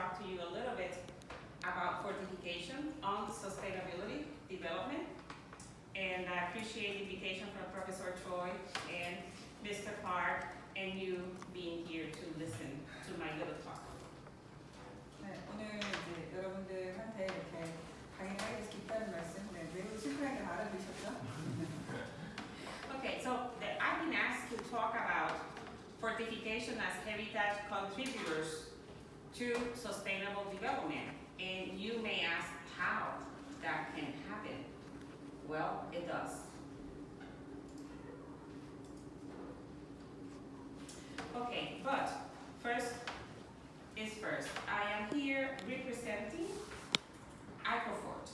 talk to you a little bit about fortification on sustainability development. And I appreciate the invitation from Professor Choi and Mr. Park and you being here to listen to my little talk. 네, 오늘 이제 여러분들한테 이렇게 강의하게 돼서 기쁘다는 말씀, 매우 심플하게 알아두셨죠? Okay, so I've been asked to talk about fortification as heritage contributors to sustainable development. And you may ask how that can happen. Well, it does. Okay, but first is first. I am here representing ICOFORT.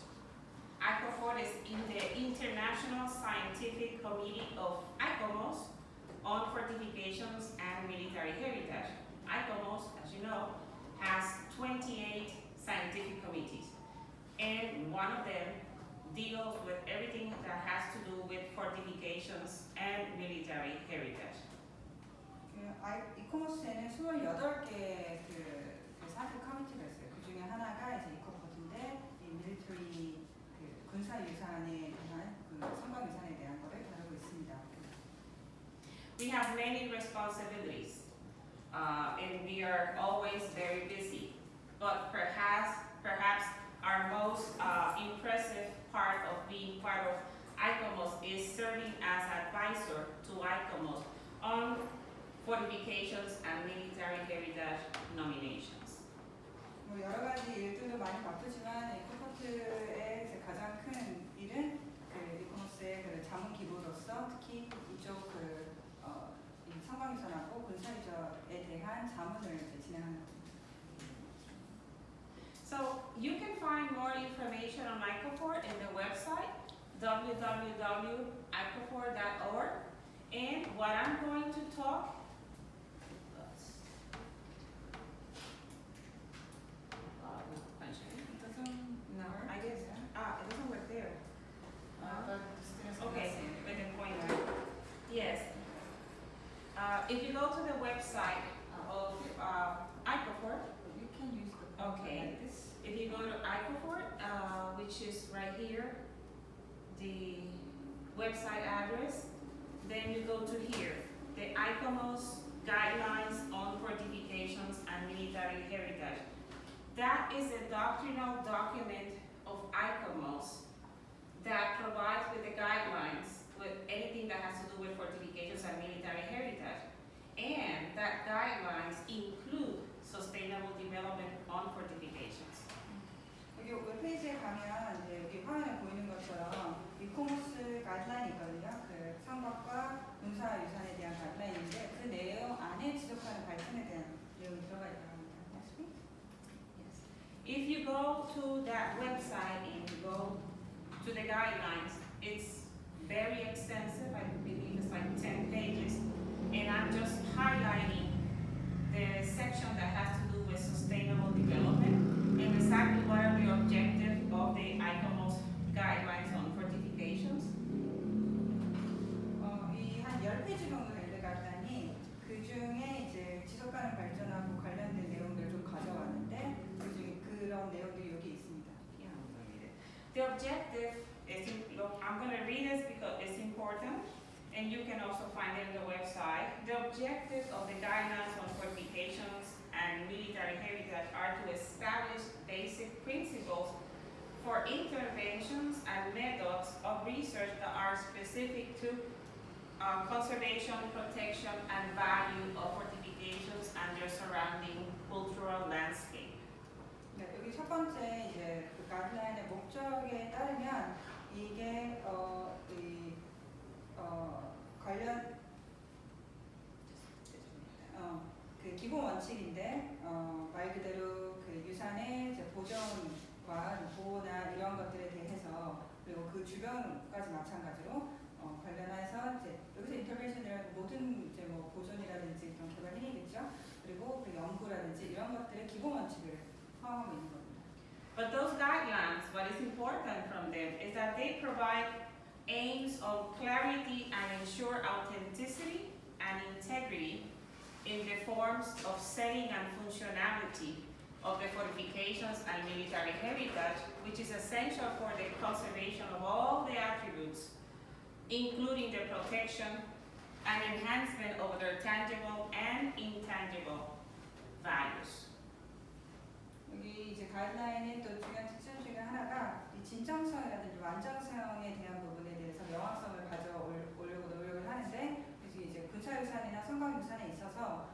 ICOFORT is in the International Scientific Committee of ICOMOS on Fortifications and Military Heritage. ICOMOS, as you know, has 28 scientific committees, and one of them deals with everything that has to do with fortifications and military heritage. 이코머스에는 28개 그 사이트 커뮤니티가 있어요. 그 중에 하나가 이제 이코포트인데 이 밀리터리 군사 유산에 대한 선박 유산에 대한 거를 다루고 있습니다. We have many responsibilities, and we are always very busy. But perhaps our most impressive part of being part of ICOMOS is serving as advisor to ICOMOS on fortifications and military heritage nominations. 뭐 여러 가지 일들도 많이 바쁘지만 이코포트의 가장 큰 일은 그 이코머스의 그 자문 기부로서 특히 이쪽 이 선박유산하고 군사유적에 대한 자문을 이제 진행하는 겁니다. So you can find more information on ICOFORT in the website www.icofort.org. And what I'm going to talk it doesn't work there. Okay, with the pointer. Yes. If you go to the website of ICOFORT, You can use the okay. like this. If you go to ICOFORT, which is right here, the website address, then you go to here, the ICOMOS Guidelines on Fortifications and Military Heritage. That is a doctrinal document of ICOMOS that provides with the guidelines with anything that has to do with fortifications and military heritage. And that guidelines include sustainable development on fortifications. 여기 웹페이지에 가면 이제 여기 화면에 보이는 것처럼 이코머스 가이드라인이 있거든요. 그 선박과 군사 유산에 대한 가이드라인인데 그 내용 안에 지적하는 발전에 대한 내용이 들어가 있다고 합니다. Next week? Yes. If you go to that website and you go to the guidelines, it's very extensive. I believe it's like 10 pages. And I'm just highlighting the section that has to do with sustainable development and exactly what are the objectives of the ICOMOS guidelines on fortifications. 이 한 10페이지 정도 되는 가이드라인이 그 중에 이제 지속 가능 발전하고 관련된 내용들을 좀 가져왔는데 그 중에 그런 내용들이 여기 있습니다. Yeah, I'm gonna read it. The objective is, look, I'm going to read this because it's important, and you can also find it on the website. The objectives of the guidelines on fortifications and military heritage are to establish basic principles for interventions and methods of research that are specific to conservation, protection, and value of fortifications and their surrounding cultural landscape. 네, 여기 첫 번째 이제 그 가이드라인의 목적에 따르면 이게 관련 그 기본 원칙인데 말 그대로 그 유산의 이제 보존과 보호나 이런 것들에 대해서 그리고 그 주변까지 마찬가지로 관련해서 이제 여기서 인터벤션이라는 모든 이제 뭐 보존이라든지 그런 개발 행위겠죠. 그리고 그 연구라든지 이런 것들의 기본 원칙을 포함하고 있는 겁니다. But those guidelines, what is important from them is that they provide aims of clarity and ensure authenticity and integrity in the forms of setting and functionality of the fortifications and military heritage, which is essential for the conservation of all the attributes, including the protection and enhancement of their tangible and intangible values. 여기 이제 가이드라인의 또 중요한 특징 중에 하나가 이 진정성이라든지 완전성에 대한 부분에 대해서 명확성을 가져오려고 노력을 하는데, 그래서 이제 군사유산이나 성곽유산에 있어서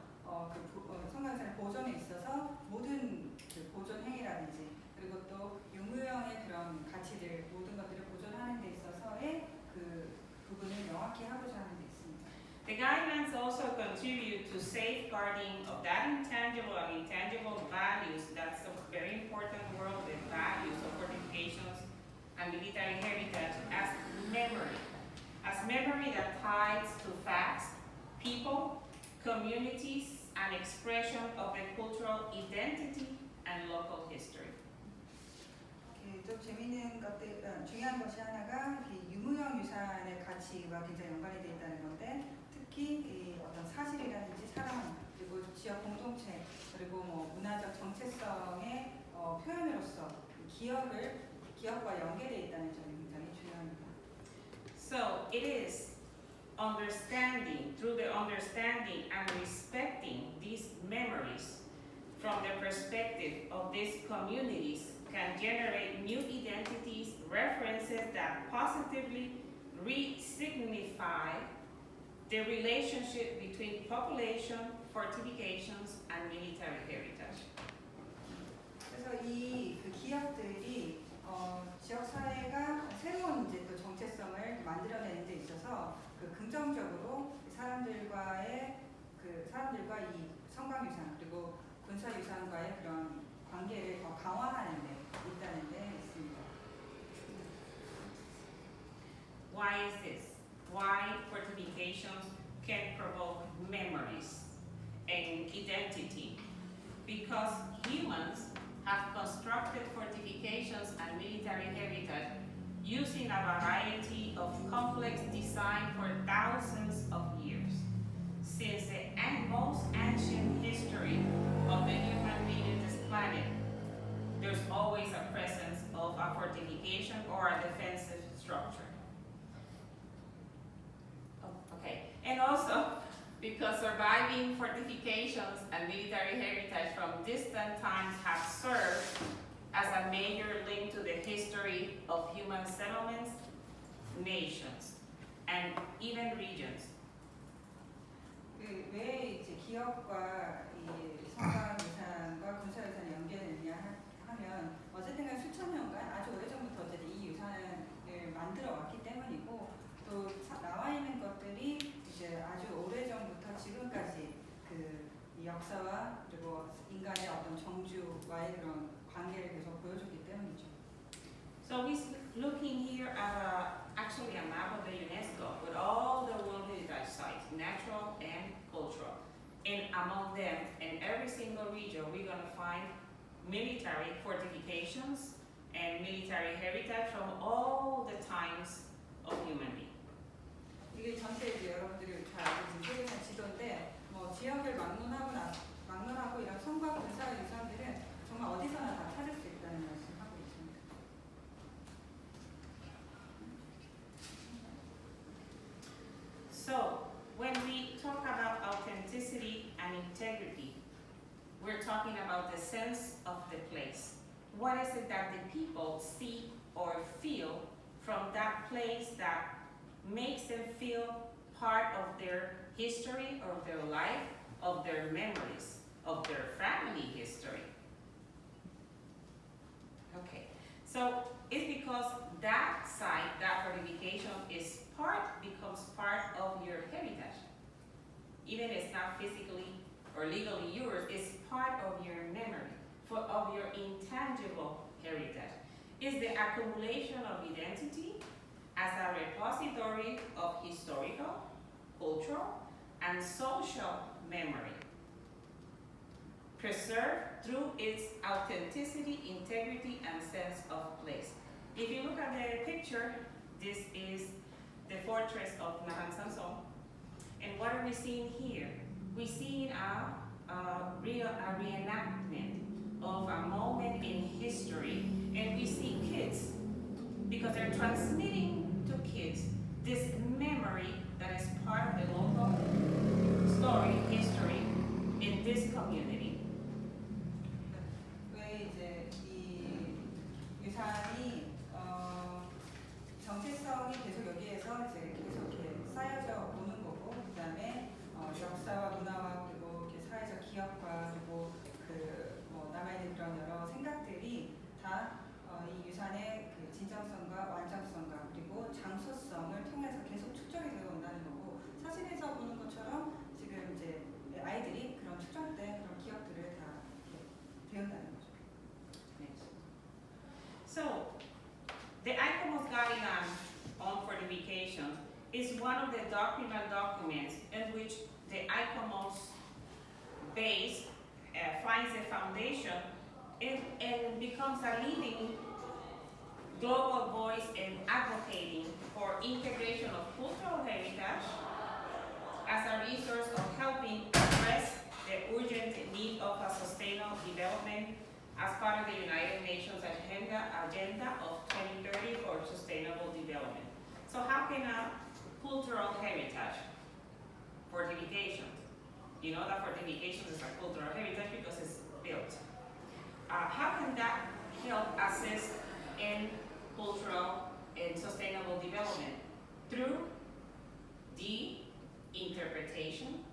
성곽유산의 보존에 있어서 모든 그 보존 행위라든지 그리고 또 유무형의 그런 가치들 모든 것들을 보존하는 데 있어서의 그 부분을 명확히 하고자 하는 데 있습니다. The guidelines also contribute to safeguarding of that intangible and intangible values. That's a very important word, the values of fortifications and military heritage as memory that ties to facts, people, communities, and expression of the cultural identity and local history. 좀 재미있는 것들, 중요한 것이 하나가 유무형 유산의 가치와 굉장히 연관이 되어 있다는 건데, 특히 이 어떤 사실이라든지 사람 그리고 지역 공동체 그리고 뭐 문화적 정체성의 표현으로서 기억과 연계되어 있다는 점이 굉장히 중요합니다. So it is through the understanding and respecting these memories from the perspective of these communities can generate new identities, references that positively re-signify the relationship between population, fortifications, and military heritage. 그래서 그 기업들이 지역 사회가 새로운 이제 또 정체성을 만들어내는 데 있어서 긍정적으로 사람들과 이 성곽유산 그리고 군사유산과의 그런 관계를 더 강화하는 데 있다는 데 있습니다. Why is this? Why fortifications can provoke memories and identity? Because humans have constructed fortifications and military heritage using a variety of complex design for thousands of years. Since the most ancient history of the human being in this planet, there's always a presence of a fortification or a defensive structure. Okay, and also because surviving fortifications and military heritage from distant times have served as a major link to the history of human settlements, nations, and even regions. 왜 이제 기업과 이 성곽유산과 군사유산이 연계되느냐 하면 어쨌든 수천 년간 아주 오래전부터 어쨌든 이 유산을 만들어 왔기 때문이고, 또 나와 있는 것들이 이제 아주 오래전부터 지금까지 이 역사와 그리고 인간의 어떤 정주와의 그런 관계를 계속 보여줬기 때문이죠. So we're looking here at actually a map of the UNESCO with all the World Heritage Sites, natural and cultural. And among them, in every single region, we're going to find military fortifications and military heritage from all the times of human being. 이게 전체 이제 여러분들이 잘 알고 있는 세계사 지도인데, 뭐 지역을 막론하고 이런 성곽 군사 유산들은 정말 어디서나 다 찾을 수 있다는 말씀을 하고 있습니다. So when we talk about authenticity and integrity, we're talking about the sense of the place. What is it that the people see or feel from that place that makes them feel part of their history, of their life, of their memories, of their family history? Okay, so it's because that site, that fortification becomes part of your heritage. Even if it's not physically or legally yours, it's part of your memory, of your intangible heritage. It's the accumulation of identity as a repository of historical, cultural, and social memory, preserved through its authenticity, integrity, and sense of place. If you look at the picture, this is the fortress of Nahan-Samson. And what are we seeing here? We're seeing a reenactment of transmitting to kids this memory that is part of the local story, history in this community. 왜 이제 이 유산이 정체성이 계속 여기에서 이제 계속 이렇게 쌓여져 오는 거고, 그다음에 역사와 문화와 그리고 이렇게 사회적 기업과 그리고 뭐 남아있는 그런 여러 생각들이 다 이 유산의 그 진정성과 완전성과 그리고 장소성을 통해서 계속 축적이 되어 온다는 거고, 사진에서 보는 것처럼 지금 이제 아이들이 그런 축적된 그런 기억들을 다 이렇게 배운다는 거죠. So, the ICOMOS guideline on fortifications is one of the doctrinal documents in which the ICOMOS base finds a foundation and becomes a leading global voice in advocating for integration of cultural heritage as a resource of helping address the urgent need of a sustainable development as part of the United Nations agenda of 2030 for sustainable development. So how can a cultural heritage, fortifications, you know that fortifications is a cultural heritage because it's built. How can that help assist in cultural and sustainable development? Through the interpretation,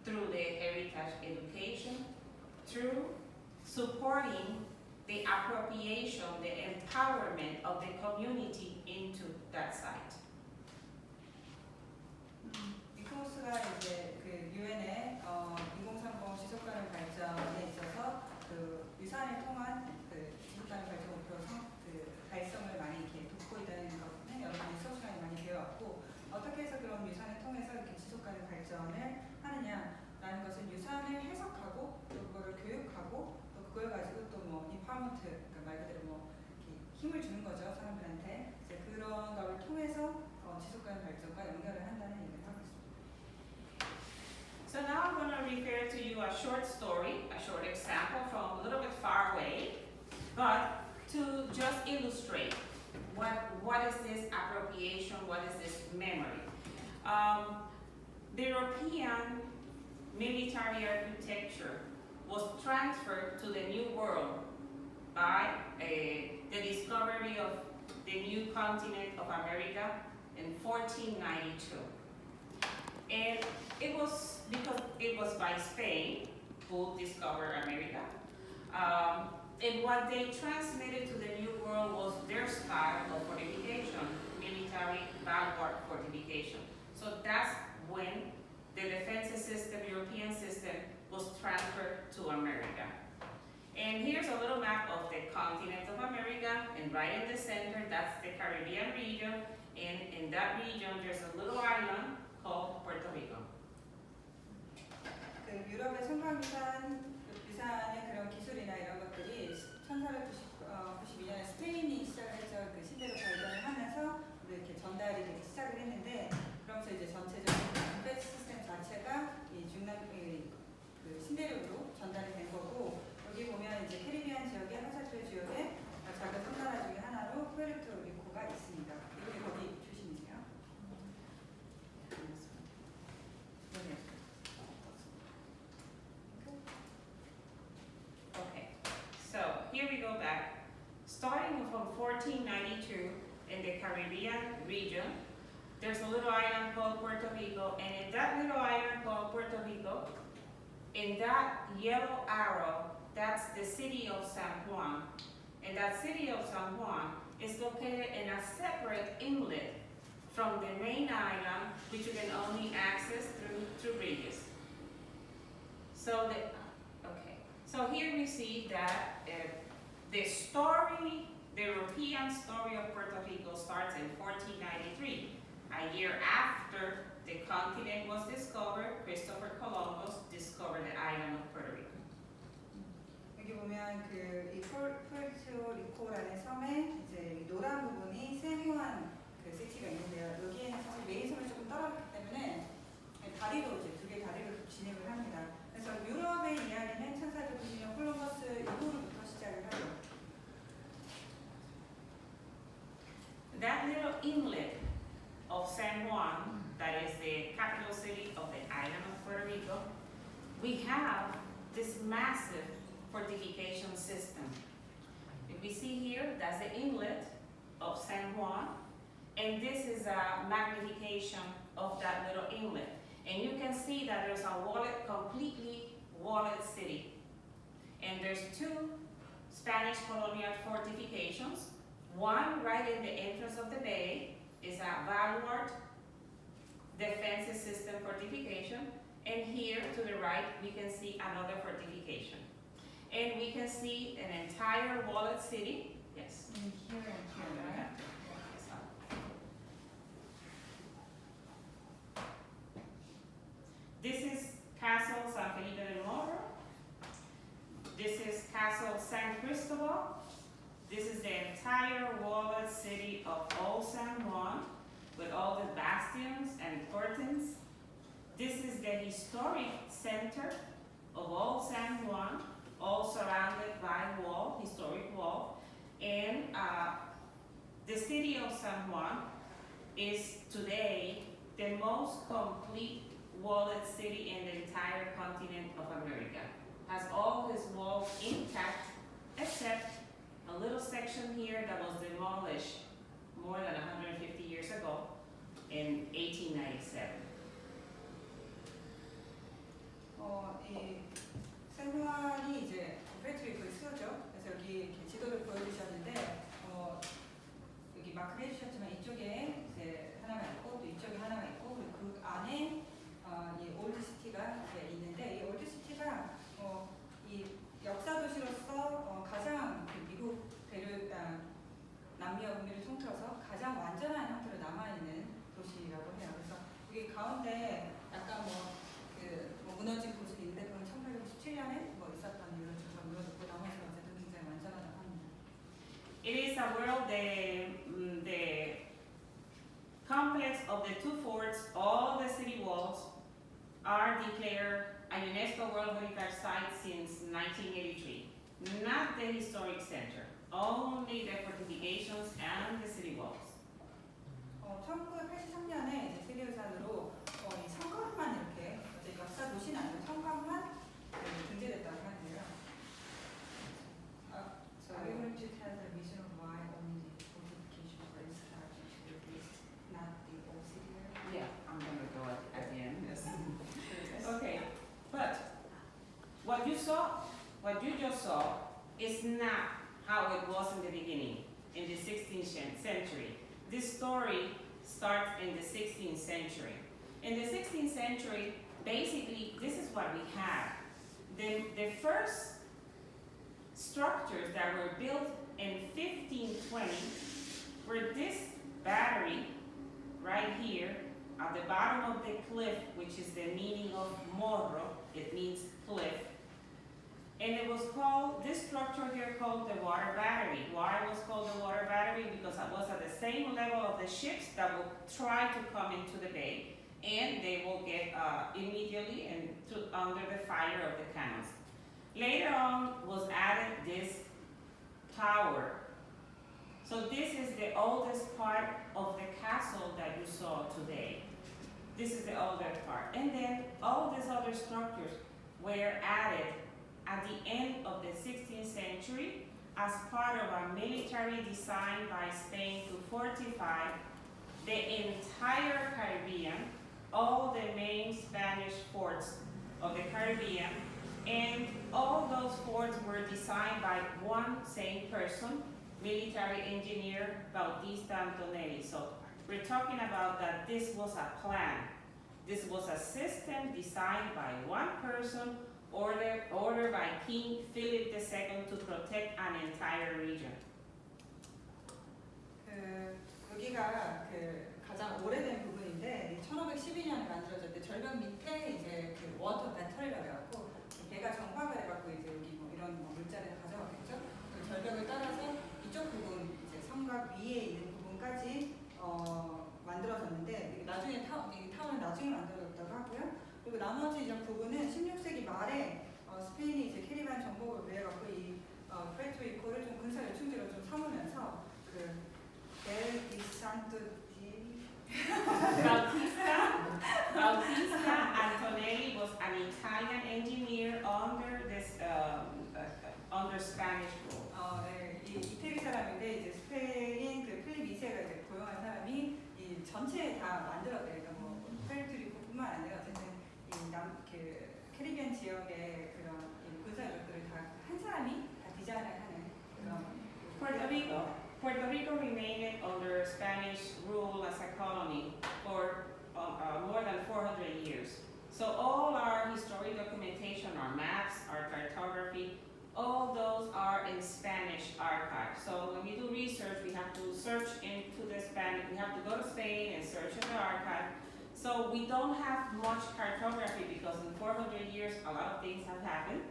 through the heritage education, through supporting the appropriation, the empowerment of the community into that site. 이 코스가 이제 그 유엔의 2030 지속가능 발전에 있어서 그 유산을 통한 그 지속가능 발전 목표 달성을 많이 이렇게 돕고 있다는 것은 여러분이 수업 시간에 많이 배워왔고, 어떻게 해서 그런 유산을 통해서 이렇게 지속가능 발전을 하느냐라는 것은 유산을 해석하고 또 그거를 교육하고 또 그걸 가지고 또 뭐 임파워먼트, 그러니까 말 그대로 뭐 이렇게 힘을 주는 거죠, 사람들한테. 이제 그런 거를 통해서 지속가능 발전과 연결을 한다는 얘기를 하고 있습니다. So now I'm going to refer to you a short story, a short example from a little bit far away, but to just illustrate what is this appropriation, what is this memory. The European military architecture was transferred to the New World by the discovery of the new continent of America in 1492. And it was because it was by Spain who discovered America. And what they transmitted to the New World was their style of fortification, military backward fortification. So that's when the defense system, European system, was transferred to America. And here's a little map of the continent of America, and right in the center, that's the Caribbean region, and in that region, there's a little island called Puerto Rico. 그 유럽의 유산의 그런 기술이나 이런 것들이 1492년에 스페인이 시작을 했죠. 그 시대로 발전을 하면서 이렇게 전달이 되기 시작을 했는데, 그러면서 이제 전체적인 디펜스 시스템 자체가 이 그 신대륙으로 전달이 된 거고, 여기 보면 이제 캐리비안 지역의 하사트 지역의 작은 섬나라 중에 하나로 푸에르토리코가 있습니다. 이렇게 거기 출신이세요? Okay, so here we go back. Starting from 1492 in the Caribbean region, there's a little island called Puerto Rico, and in that little island called Puerto Rico, in that yellow arrow, that's the city of San Juan. And that city of San Juan is located in a separate inlet from the main island, which you can only access through bridges. So so here we see that the story, the European story of Puerto Rico starts in 1493, a year after the continent was discovered. Christopher Columbus discovered the island of Puerto Rico. 여기 보면 이 푸에르토리코라는 섬에 이제 노란 부분이 샌후안 그 시티가 있는데요. 여기에는 사실 메인 섬이 조금 떨어졌기 때문에 다리로 이제 두 개의 다리로 진입을 합니다. 그래서 유럽의 이야기는 1492년 콜럼버스 이후로부터 시작을 하죠. inlet of San Juan, that is the capital city of the island of Puerto Rico, we have this massive fortification system. If we see here, that's the inlet of San Juan, and this is a magnification of that little inlet. And you can see that there's a completely walled city. And there's two Spanish colonial fortifications. One right in the entrance of the bay is a Valuard defensive system fortification. And here to the right, we can see another fortification. And we can see an entire walled city. Yes. And here and here, right? This is Castle San Felipe del Morro. This is Castle San Cristobal. This is the entire walled city of Old San Juan with all the bastions and curtains. This is the historic center of Old San Juan, all surrounded by wall, historic wall. And the city of San Juan is today the most complete walled city in the entire continent of America. Has all his walls intact, except a little section here that was demolished more than 150 years ago in 1897. 이 생활이 이제 프레트리코에 쓰여져. 그래서 여기 이렇게 지도를 보여주셨는데, 여기 마크 해주셨지만 이쪽에 이제 하나가 있고 또 이쪽에 하나가 있고 그리고 그 안에 이 올드 시티가 이제 있는데, 이 올드 시티가 이 역사 도시로서 가장 그 미국 남미와 북미를 통틀어서 가장 완전한 형태로 남아 있는 도시라고 해요. 그래서 여기 가운데 약간 무너진 곳이 있는데 그건 1897년에 있었던 이유로 좀 무너졌고 나머지가 어쨌든 굉장히 완전하다고 합니다. It is a world, the complex of the two forts, all the city walls are declared a UNESCO World Heritage Site since 1983. Not the historic center, only the fortifications and the city walls. 1983년에 이제 세계유산으로 이 성곽만 이렇게 역사 도시는 아니고 성곽만 등재됐다고 하는데요. So are you going to tell the reason why only the fortification for is not the old city area? Yeah, I'm going to go at the end. Yes. Okay, but what you just saw is not how it was in the beginning, in the 16th century. This story starts in the 16th century. In the 16th century, basically, this is what we had. The first structures that were built in 1520 were this battery right here at the bottom of the cliff, which is the meaning of morro, it means cliff. And it was called, this structure here called the water battery. Why it was called the water battery? Because it was at the same level of the ships that will try to come into the bay, and they will get immediately under the fire of the cannons. Later on was added this tower. So this is the oldest part of the castle that you saw today. This is the older part. And then all these other structures were added at the end of the 16th century as part of a military design by Spain to fortify the entire Caribbean, all the main Spanish forts of the Caribbean, and all those forts were designed by one same person, military engineer Bautista Antonelli. So we're talking about that this was a plan. This was a system designed by one person, ordered by King Philip II to protect an entire region. 여기가 가장 오래된 부분인데 1512년에 만들어졌대. 절벽 밑에 이제 워터 배터리라고 해갖고 배가 정박을 해갖고 이제 여기 이런 물자리를 가져갔겠죠. 그 절벽을 따라서 이쪽 부분 이제 성곽 위에 있는 부분까지 만들어졌는데 나중에 이 타워는 나중에 만들어졌다고 하고요. 그리고 나머지 이제 부분은 16세기 말에 스페인이 이제 캐리비안 정복을 위해갖고 이 프레트리코를 좀 군사 요충지로 좀 삼으면서 그 델 디산토 Puerto Rico remained under Spanish rule as a colony for more than 400 years. So all our historic documentation, our maps, our cartography, all those are in Spanish archive. So when we do research, we have to search into the Spanish, we have to go to Spain and search in the archive. So we don't have much cartography because in 400 years, a lot of things have happened.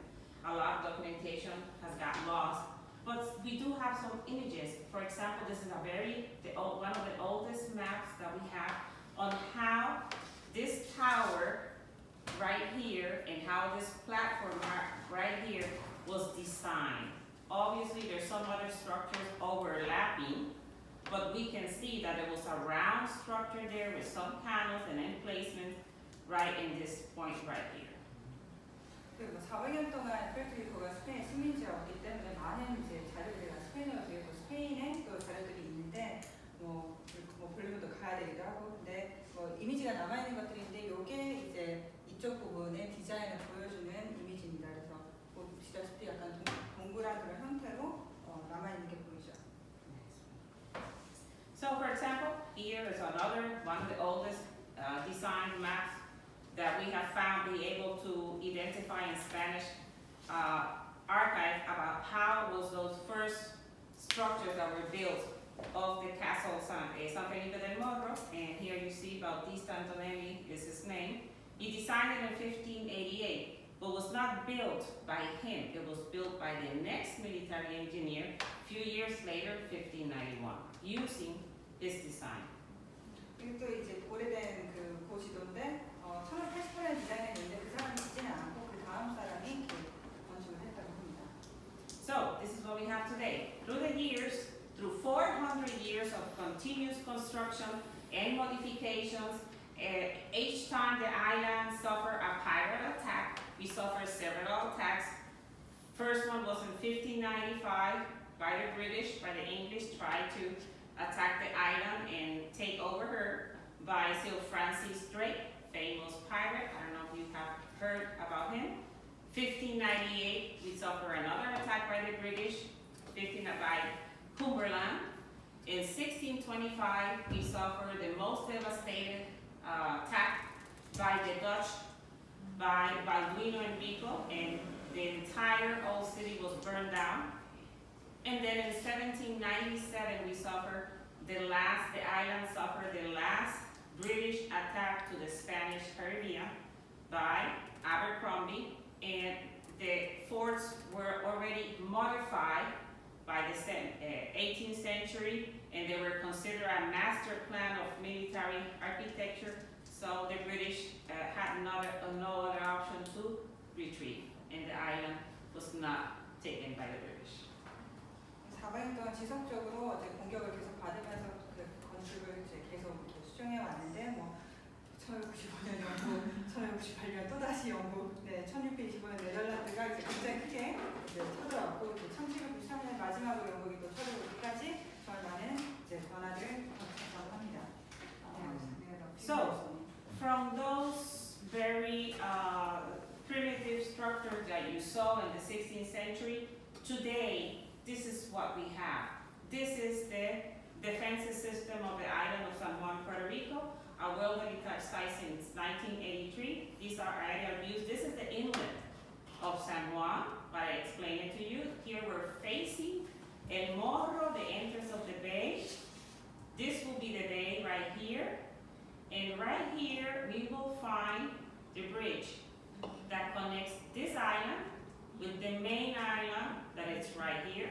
A lot of documentation has gotten lost. But we do have some images. For example, this is one of the oldest maps that we have on how this tower right here and how this platform right here was designed. Obviously, there's some other structures overlapping, but we can see that there was a round structure there with some panels and emplacements right in this point right here. 그리고 400년 동안 푸에르토리코가 스페인 식민지였기 때문에 많은 이제 자료들이 스페인어로 되어 있고 스페인에 또 자료들이 있는데 뭐 볼리본도 가야 되기도 하고 근데 뭐 이미지가 남아 있는 것들인데 이게 이제 이쪽 부분의 디자인을 보여주는 이미지입니다. 그래서 보시다시피 약간 동그란 그런 형태로 남아 있는 게 보이죠. So, for example, here is another one of the oldest designed maps that we have found, be able to identify in Spanish archive about how was those first structures that were built of the castle San Felipe del Morro. And here you see Bautista Antonelli is his name. He designed it in 1588, but was not built by him. It was built by the next military engineer a few years later, 1591, using his design. 이것도 이제 오래된 그 고지도인데 1588년에 디자인했는데 그 사람이 짓지는 않고 그 다음 사람이 건축을 했다고 합니다. So this is what we have today. Through the years, through 400 years of continuous construction and modifications, each time the island suffered a pirate attack, we suffered several attacks. First one was in 1595 by the British, by the English, tried to attack the island and take over her by Sir Francis Drake, famous pirate. I don't know if you have heard about him. 1598, we suffer another attack by the British, by Cumberland. In 1625, we suffer the most devastating attack by the Dutch, by Balduino and Vico, and the entire old city was burned down. And then in 1797, the island suffered the last British attack to the Spanish Caribbean by Abercrombie, and the forts were already modified by the 18th century, and they were considered a master plan of military architecture, so the British had no other option to retreat, and the island was not taken by the British. 400년 동안 지속적으로 이제 공격을 계속 받으면서 그 건축을 이제 계속 수정해 왔는데 뭐 1595년 영국, 1568년 또 다시 영국, 1625년 네덜란드가 이제 굉장히 크게 이제 쳐들어왔고 이제 1793년 마지막으로 영국이 또 쳐들어오기까지 정말 많은 이제 변화를 거쳤다고 합니다. So, from those very primitive structures that you saw in the 16th century, today this is what we have. This is the defensive system of the island of San Juan, Puerto Rico, a well-detached site since 1983. These are aerial views. This is the inlet of San Juan, but I explained it to you. Here we're facing El Morro, the entrance of the bay. This will be the bay right here. And right here, we will find the bridge that connects this island with the main island that is right here.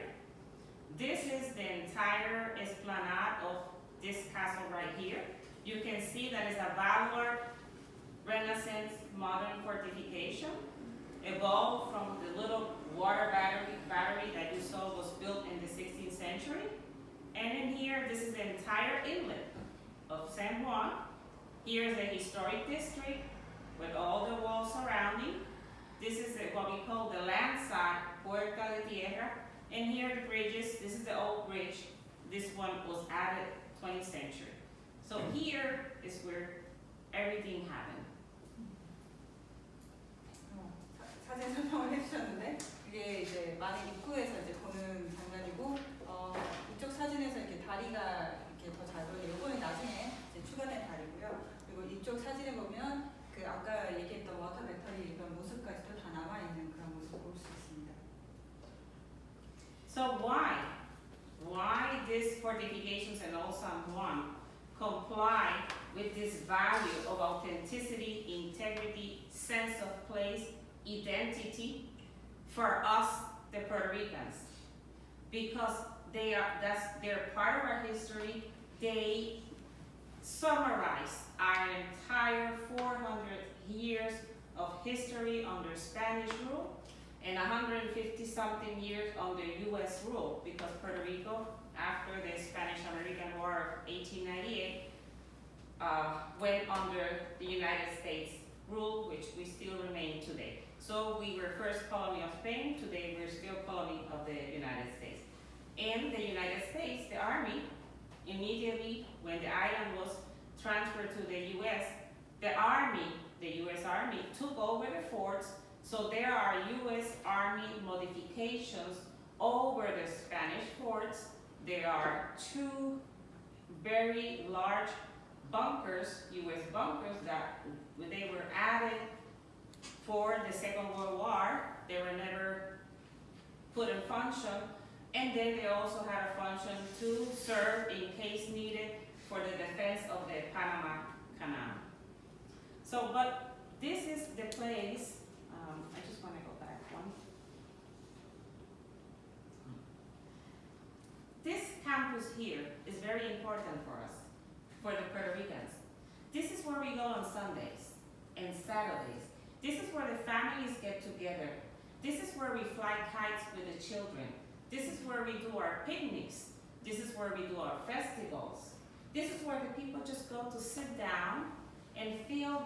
This is the entire esplanade of this castle right here. You can see that it's a Valor Renaissance modern fortification, evolved from the little water battery that you saw was built in the 16th century. And in here, this is the entire inlet of San Juan. Here is the historic district with all the walls surrounding. This is what we call the land side, Puerta de Tierra. And here are the bridges. This is the old bridge. This one was added 20th century. So here is where everything happened. 사진 설명을 해주셨는데 이게 이제 많은 입구에서 이제 보는 장면이고 이쪽 사진에서 So why this fortifications and all San Juan comply with this value of authenticity, integrity, sense of place, identity for us, the Puerto Ricans? Because they're part of our history. They summarize our entire 400 years of history under Spanish rule and 150 something years under US rule, because Puerto Rico, after the Spanish-American War of 1898, went under the United States rule, which we still remain today. So we were first colony of Spain, today we're still colony of the United States. In the United States, the Army, immediately when the island was transferred to the US, the US Army took over the forts, so there are US Army modifications over the Spanish forts. There are 2 very large bunkers, US bunkers, that they were added for the Second World War. They were never put in function. And then they also had a function to serve in case needed for the defense of the Panama Canal. So, but this is the place, I just want to go back one. This campus here is very important for us, for the Puerto Ricans. This is where we go on Sundays and Saturdays. This is where the families get together. This is where we fly kites with the children. This is where we do our picnics. This is where we do our festivals. This is where the people just go to sit down and feel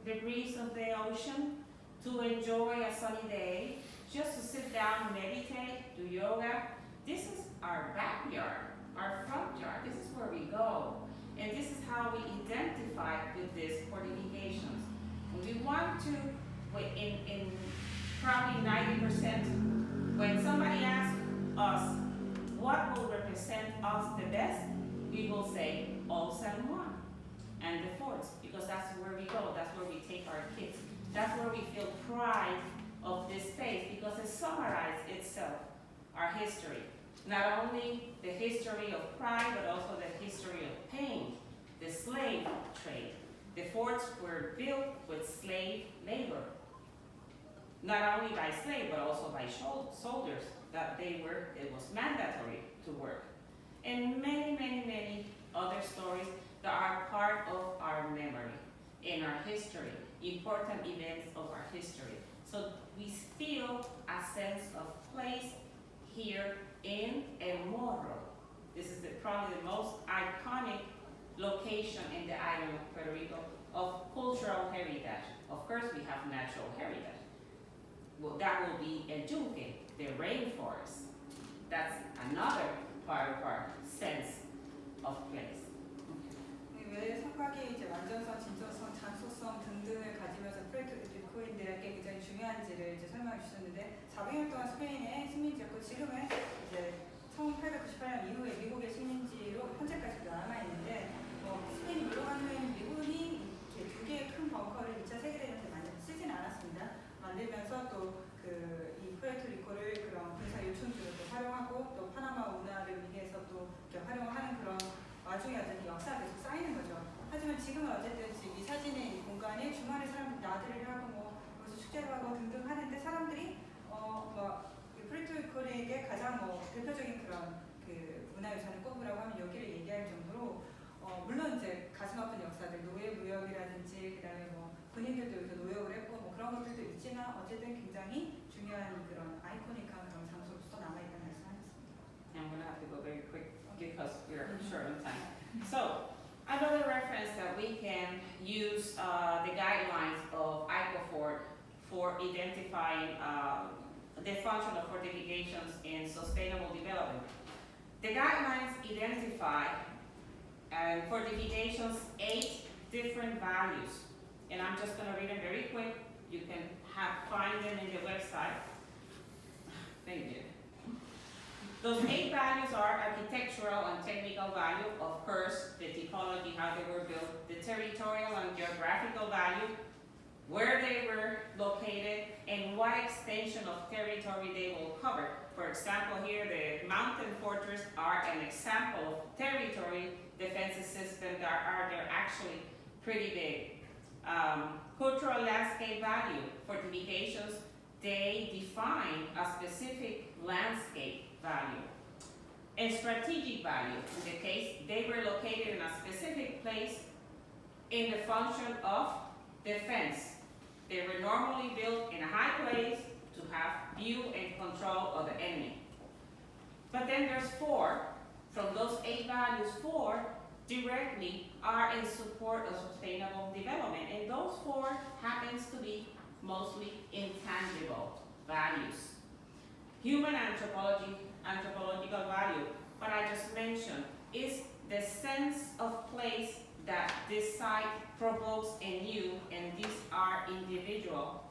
the breeze of the ocean, to enjoy a sunny day, just to sit down, meditate, do yoga. This is our backyard, our front yard. This is where we go. And this is how we identify with these fortifications. And we want to, in probably 90%, when somebody asks us what will represent us the best, we will say all San Juan and the forts, because that's where we go, that's where we take our kids. That's where we feel pride of this space, because it summarizes itself, our history. Not only the history of pride, but also the history of pain, the slave trade. The forts were built with slave labor. Not only by slaves, but also by soldiers, that it was mandatory to work. And many, many, many other stories that are part of our memory, in our history, important events of our history. So we feel a sense of place here in El Morro. This is probably the most iconic location in the island of Puerto Rico of cultural heritage. Of course, we have natural heritage. Well, that will be El Yunque, the rainforest. That's another part of our sense of place. 왜 성곽이 이제 완전성, 진정성, 장소성 등등을 가지면서 프레토리코인들에게 굉장히 중요한지를 이제 설명해 주셨는데, 400년 동안 스페인의 식민지였고, 지금은 이제 1898년 이후에 미국의 식민지로 현재까지도 남아 있는데, 스페인이 물러간 후에는 미군이 이렇게 2개의 큰 벙커를 2차 세계대전 때 많이 쓰진 않았습니다. 만들면서 또 이 프레토리코를 그런 군사 요충지로 또 활용하고, 또 파나마 운하를 위해서 또 이렇게 활용하는 그런 와중에 어쨌든 역사가 계속 쌓이는 거죠. 하지만 지금은 어쨌든 지금 이 사진의 이 공간에 주말에 사람들이 나들이를 하고 거기서 축제를 하고 등등 하는데, 사람들이 프레토리코에게 가장 대표적인 그런 문화유산을 꼽으라고 하면 여기를 얘기할 정도로, 물론 이제 가슴 아픈 역사들, 노예 무역이라든지 그다음에 군인들도 여기서 노역을 했고 그런 것들도 있지만, 어쨌든 굉장히 중요한 그런 아이코닉한 그런 장소로서 남아있다는 말씀하셨습니다. I'm going to have to go very quick because we're short on time. So, another reference that we can use the guidelines of ICOFORT for identifying the function of fortifications in sustainable development. The guidelines identify fortifications 8 different values, and I'm just going to read them very quick. You can find them in the website. Thank you. Those 8 values are architectural and technical value, of course, the typology, how they were built, the territorial and geographical value, where they were located, and what extension of territory they will cover. For example, here the mountain fortresses are an example of territory defense systems that are they're actually pretty big. Cultural landscape value, fortifications, they define a specific landscape value. And strategic value, in the case they were located in a specific place in the function of defense. They were normally built in a high place to have view and control of the enemy. But then there's 4, from those 8 values, 4 directly are in support of sustainable development. And those 4 happens to be mostly intangible values. Human anthropological value, what I just mentioned, is the sense of place that this site provokes in you, and these are individual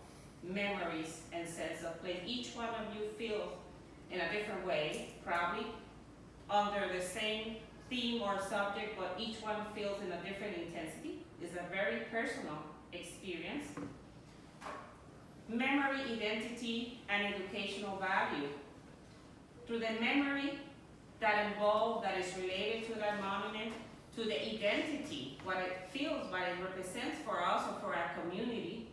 memories and sense of place. Each one of you feels in a different way, probably under the same theme or subject, but each one feels in a different intensity. It's a very personal experience. Memory, identity, and educational value. Through the memory that is related to that monument, to the identity, what it feels, what it represents for us or for our community,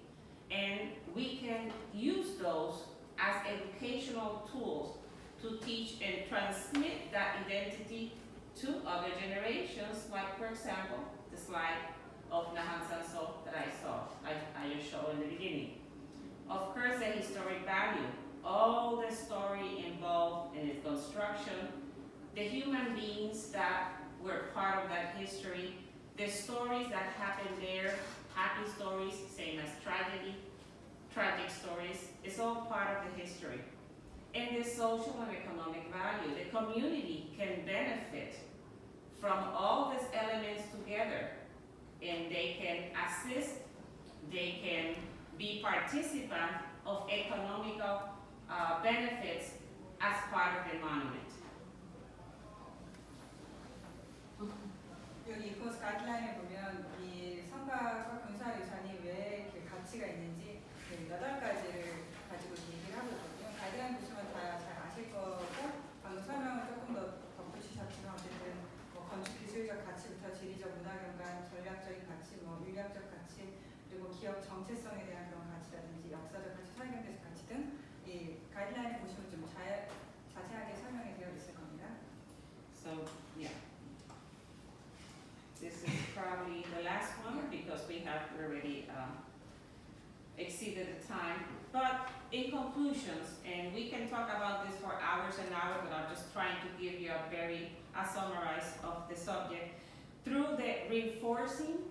and we can use those as educational tools to teach and transmit that identity to other generations, like for example, the slide of Nahan Sanso that I just showed in the beginning. Of course, the historic value, all the story involved in its construction, the human beings that were part of that history, the stories that happened there, happy stories, same as tragedy, tragic stories, it's all part of the history. And the social and economic value, the community can benefit from all these elements together, and they can assist, they can be participant of economical benefits as part of the monument. 여기 코스 가이드라인에 보면 이 성곽과 군사유산이 왜 이렇게 가치가 있는지 8가지를 가지고 얘기를 하고 있거든요. 가이드라인 보시면 다 잘 아실 거고, 방금 설명을 조금 더 덧붙이셨지만 어쨌든 건축 기술적 가치부터 지리적 문화경관, 전략적인 가치, 윤리학적 가치, 그리고 기업 정체성에 대한 그런 가치라든지 역사적 가치, 사회경제적 가치 등 이 가이드라인을 보시면 좀 자세하게 설명이 되어 있을 겁니다. So, yeah. This is probably the last one because we have already exceeded the time. But in conclusions, and we can talk about this for hours and hours, but I'm just trying to give you a summarize of the subject. Through the reinforcing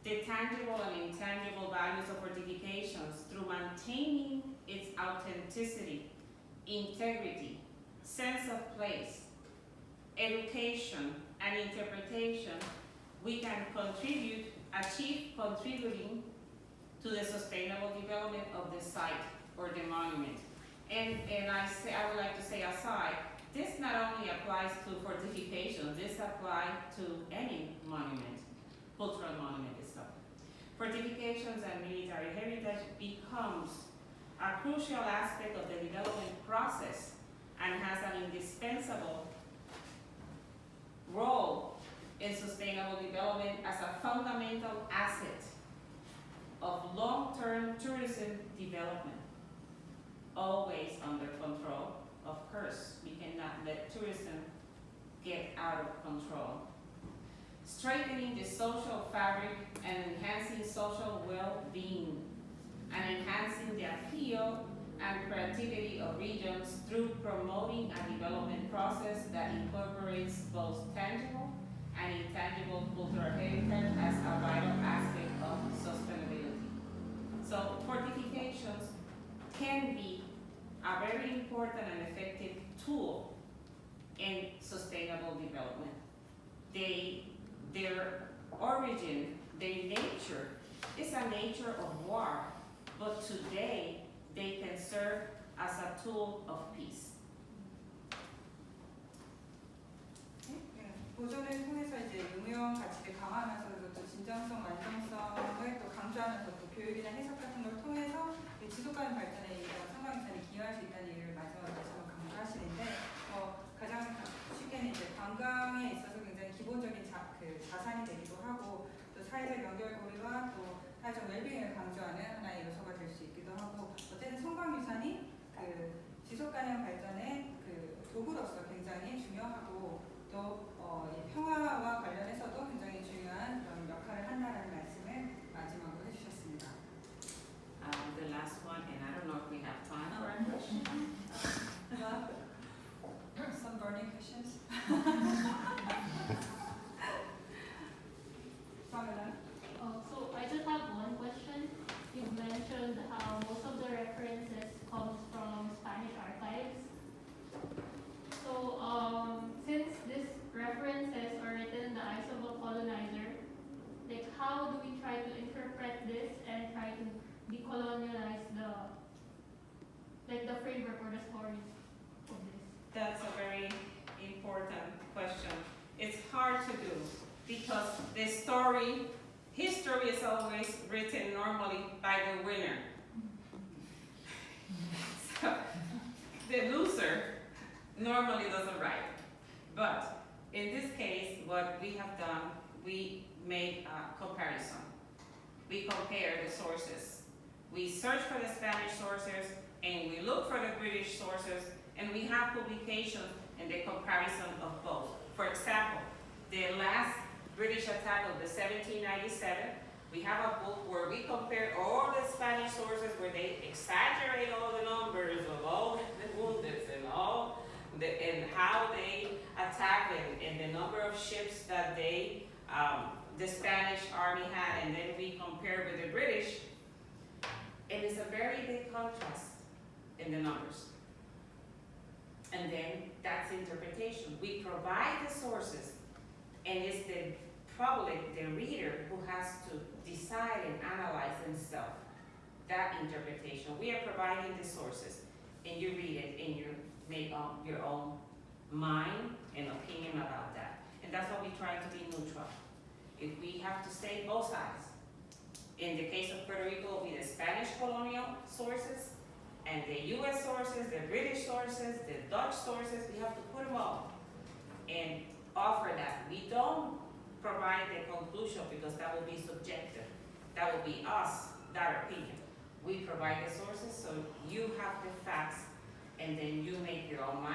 the tangible and intangible values of fortifications, through maintaining its authenticity, integrity, sense of place, education, and interpretation, we can achieve contributing to the sustainable development of the site or the monument. And I would like to say aside, this not only applies to fortifications, this applies to any monument, cultural monument itself. Fortifications and military heritage becomes a crucial aspect of the development process and has an indispensable role in sustainable development as a fundamental asset of long-term tourism development, always under control. Of course, we cannot let tourism get out of control. Strengthening the social fabric and enhancing social well-being, and enhancing the appeal and creativity of regions through promoting a development process that incorporates both tangible and intangible cultural heritage as a vital aspect of sustainability. So fortifications can be a very important and effective tool in sustainable development. Their origin, their nature is a nature of war, but today they can serve as a tool of peace. 보존을 통해서 이제 응용 가치를 강화하면서 또 진정성, 완성성을 또 강조하면서 또 교육이나 해석 지속가능 발전에 이런 선박유산이 기여할 수 있다는 얘기를 마지막으로 다시 한번 강조하시는데 가장 쉽게는 이제 관광에 있어서 굉장히 기본적인 자산이 되기도 하고 또 사회적 연결고리와 또 사회적 웰빙을 강조하는 하나의 요소가 될 수 있기도 하고 어쨌든 선박유산이 지속가능 발전의 도구로서 굉장히 중요하고 또 이 평화와 관련해서도 굉장히 중요한 그런 역할을 한다는 말씀을 마지막으로 해주셨습니다. The last one, and I don't know if we have time for a question. Some burning questions. So I just have one question. You mentioned how most of the references comes from Spanish archives. So since these references are written in the eyes of a colonizer, like how do we try to interpret this and try to decolonialize the framework or the story of this? That's a very important question. It's hard to do because the history is always written normally by the winner. So the loser normally doesn't write. But in this case, what we have done, we made a comparison. We compare the sources. We search for the Spanish sources and we look for the British sources, and we have publications and the comparison of both. For example, the last British attack of the 1797, we have a book where we compare all the Spanish sources where they exaggerate all the numbers of all the wounded and how they attacked and the number of ships that the Spanish army had, and then we compare with the British. It is a very big contrast in the numbers. And then that's interpretation. We provide the sources, and it's the public, the reader, who has to decide and analyze themselves that interpretation. We are providing the sources, and you read it, and you make up your own mind and opinion about that. And that's why we try to be neutral. If we have to say both sides. In the case of Puerto Rico, it will be the Spanish colonial sources, and the U.S. sources, the British sources, the Dutch sources. We have to put them all and offer that. We don't provide the conclusion because that will be subjective. That will be us, that opinion. We provide the sources so you have the facts, and then you make your own mind.